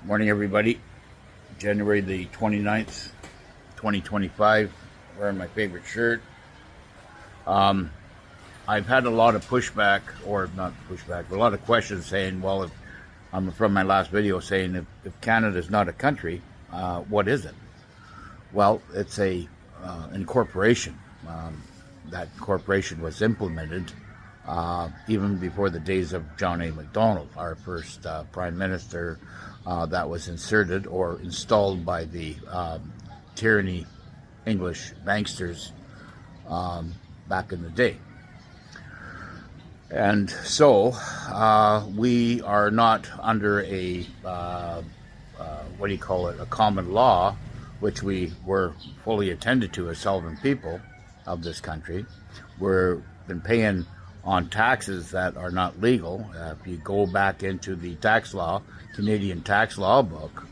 Morning, everybody. January the 29th, 2025. Wearing my favorite shirt. I've had a lot of pushback, or not pushback, but a lot of questions saying, well, if I'm from my last video saying if Canada is not a country, what is it? Well, it's a incorporation. That incorporation was implemented even before the days of John A. Macdonald, our first prime minister that was inserted or installed by the tyranny English banksters back in the day. And so we are not under a, what do you call it, a common law, which we were fully attended to as sovereign people of this country. We've been paying on taxes that are not legal. If you go back into the tax law, Canadian tax law book,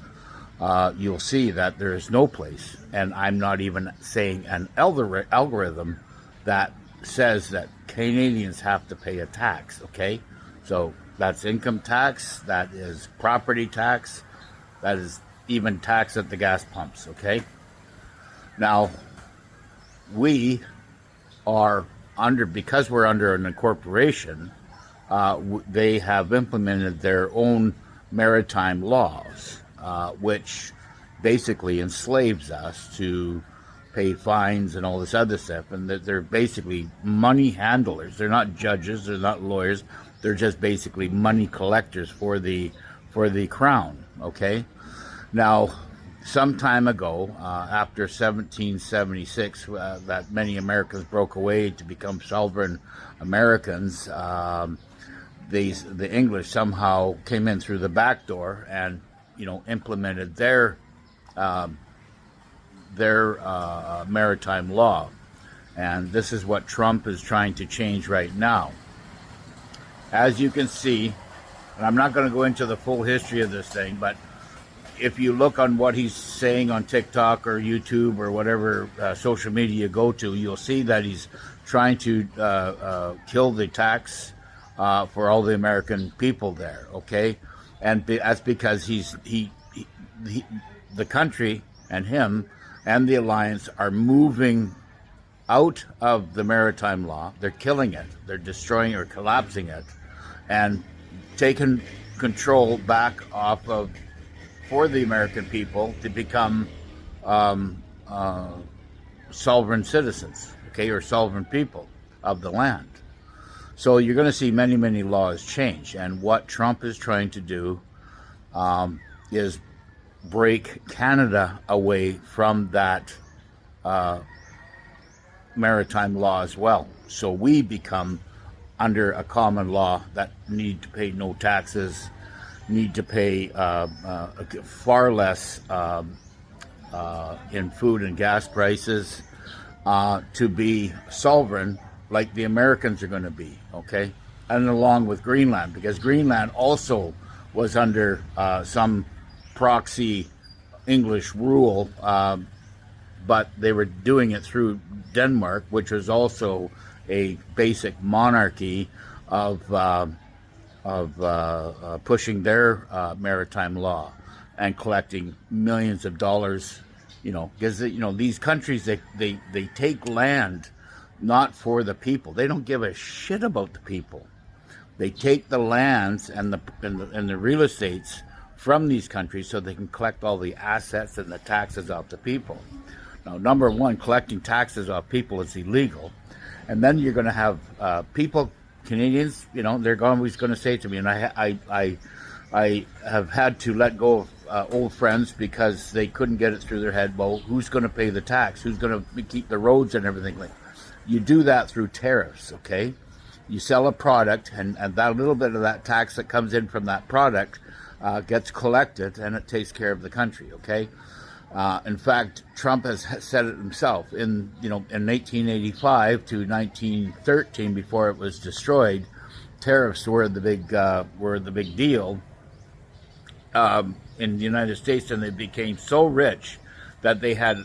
you'll see that there is no place, and I'm not even saying an algorithm that says that Canadians have to pay a tax, okay? So that's income tax, that is property tax, that is even tax at the gas pumps, okay? Now, we are because we're under an incorporation, they have implemented their own maritime laws, which basically enslaves us to pay fines and all this other stuff, and that they're basically money handlers. They're not judges, they're not lawyers, they're just basically money collectors for the crown, okay? Now, some time ago, after 1776, that many Americans broke away to become sovereign Americans, the English somehow came in through the back door and, implemented their maritime law. And this is what Trump is trying to change right now. As you can see, and I'm not going to go into the full history of this thing, but if you look on what he's saying on TikTok or YouTube or whatever social media you go to, you'll see that he's trying to kill the tax for all the American people there, okay? And that's because the country and him and the alliance are moving out of the maritime law. They're killing it. They're destroying or collapsing it and taking control back off of for the American people to become sovereign citizens, okay, or sovereign people of the land. So you're going to see many, many laws change. And what Trump is trying to do is break Canada away from that maritime law as well. So we become under a common law that need to pay no taxes, need to pay far less in food and gas prices to be sovereign like the Americans are going to be, okay? And along with Greenland, because Greenland also was under some proxy English rule, but they were doing it through Denmark, which was also a basic monarchy of pushing their maritime law and collecting millions of dollars, because these countries they take land not for the people. They don't give a shit about the people. They take the lands and the real estates from these countries so they can collect all the assets and the taxes off the people. Now, number one, collecting taxes off people is illegal, and then you're going to have people. Canadians, they're always going to say to me, and I have had to let go of old friends because they couldn't get it through their head. Well, who's going to pay the tax? Who's going to keep the roads and everything? You do that through tariffs, okay? You sell a product, and that little bit of that tax that comes in from that product gets collected, and it takes care of the country, okay? In fact, Trump has said it himself. In 1885 to 1913, before it was destroyed, tariffs were the big deal in the United States, and they became so rich that they had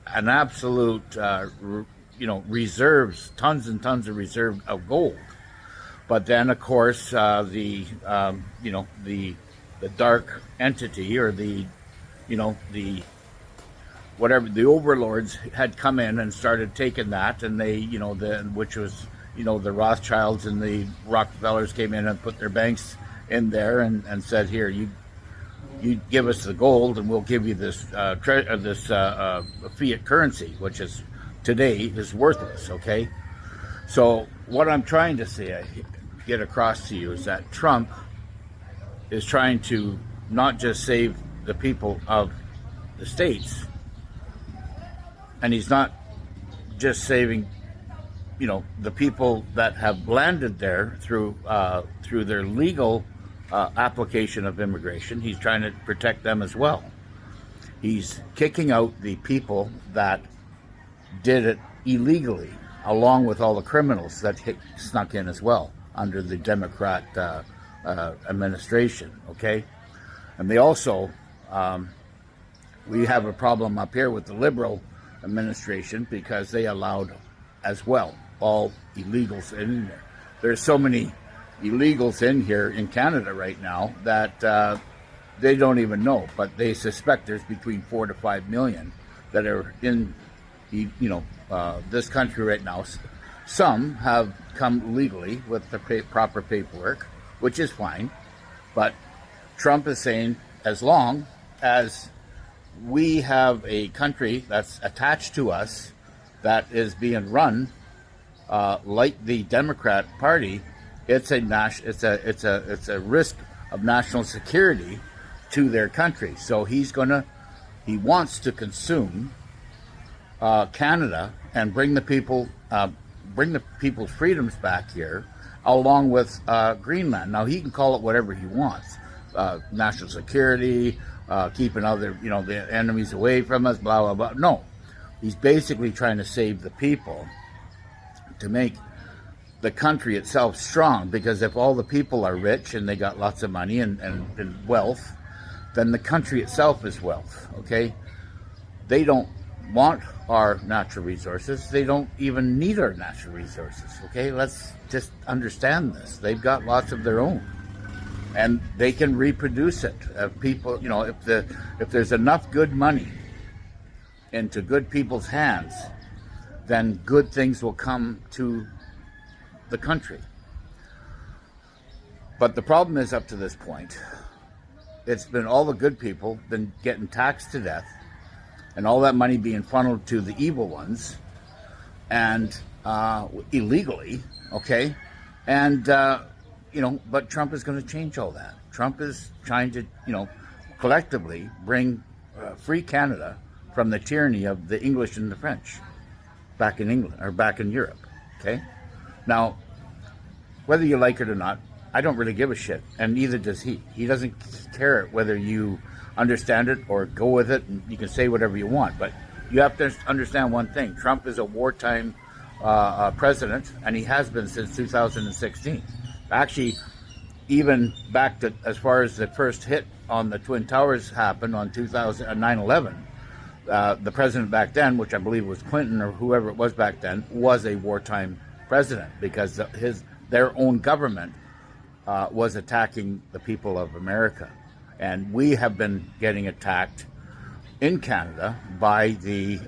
an absolute, reserves, tons and tons of reserve of gold. But then, of course, the the dark entity, or the, the whatever, the overlords had come in and started taking that, and they, which was, the Rothschilds and the Rockefellers came in and put their banks in there and said, here, you give us the gold and we'll give you this fiat currency, which is today is worthless. Okay, so what I'm trying to say, get across to you, is that Trump is trying to not just save the people of the states, and he's not just saving, the people that have landed there through their legal application of immigration. He's trying to protect them as well. He's kicking out the people that did it illegally, along with all the criminals that snuck in as well under the Democrat administration. Okay, and they also, we have a problem up here with the Liberal administration, because they allowed as well all illegals in there. There's so many illegals in here in Canada right now that they don't even know, but they suspect there's between 4 to 5 million that are in this country right now. Some have come legally with the proper paperwork, which is fine, but Trump is saying, as long as we have a country that's attached to us that is being run like the Democrat Party, it's a risk of national security to their country. So he wants to consume Canada and bring the people's freedoms back here, along with Greenland. Now he can call it whatever he wants, national security, keeping other the enemies away from us, blah blah blah. No, he's basically trying to save the people, to make the country itself strong, because if all the people are rich and they got lots of money and wealth, then the country itself is wealth. Okay, they don't want our natural resources. They don't even need our natural resources. Okay, let's just understand this. They've got lots of their own, and they can reproduce it. People, if there's enough good money into good people's hands, then good things will come to the country. But the problem is, up to this point, it's been all the good people been getting taxed to death, and all that money being funneled to the evil ones, and illegally. Okay, and but Trump is going to change all that. Trump is trying to, collectively bring free Canada from the tyranny of the English and the French back in England, or back in Europe. Okay, now, whether you like it or not, I don't really give a shit, and neither does he. He doesn't care whether you understand it or go with it, and you can say whatever you want, but you have to understand one thing. Trump is a wartime president, and he has been since 2016. Actually, even back to as far as the first hit on the Twin Towers happened on 9/11, the president back then, which I believe was Clinton or whoever it was back then, was a wartime president, because their own government was attacking the people of America. And we have been getting attacked in Canada by the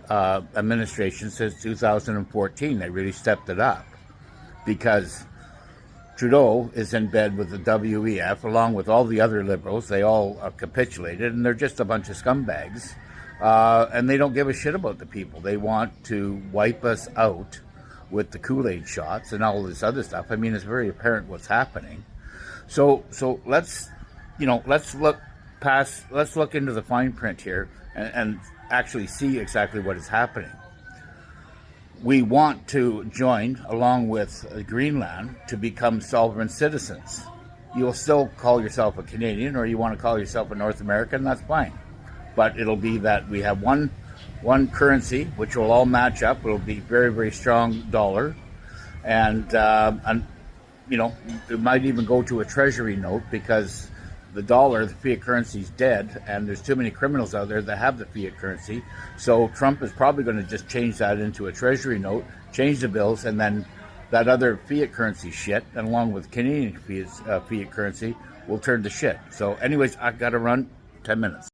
administration since 2014. They really stepped it up, because Trudeau is in bed with the WEF, along with all the other Liberals. They all capitulated, and they're just a bunch of scumbags. And they don't give a shit about the people. They want to wipe us out with the Kool-Aid shots and all this other stuff. I mean, it's very apparent what's happening. So let's look into the fine print here and actually see exactly what is happening. We want to join, along with Greenland, to become sovereign citizens. You'll still call yourself a Canadian, or you want to call yourself a North American, that's fine. But it'll be that we have one currency, which will all match up. It'll be very, very strong dollar, and it might even go to a treasury note, because the dollar, the fiat currency, is dead, and there's too many criminals out there that have the fiat currency. So Trump is probably going to just change that into a treasury note, change the bills, and then that other fiat currency shit, and along with Canadian fiat currency, will turn to shit. So anyways, I got to run 10 minutes.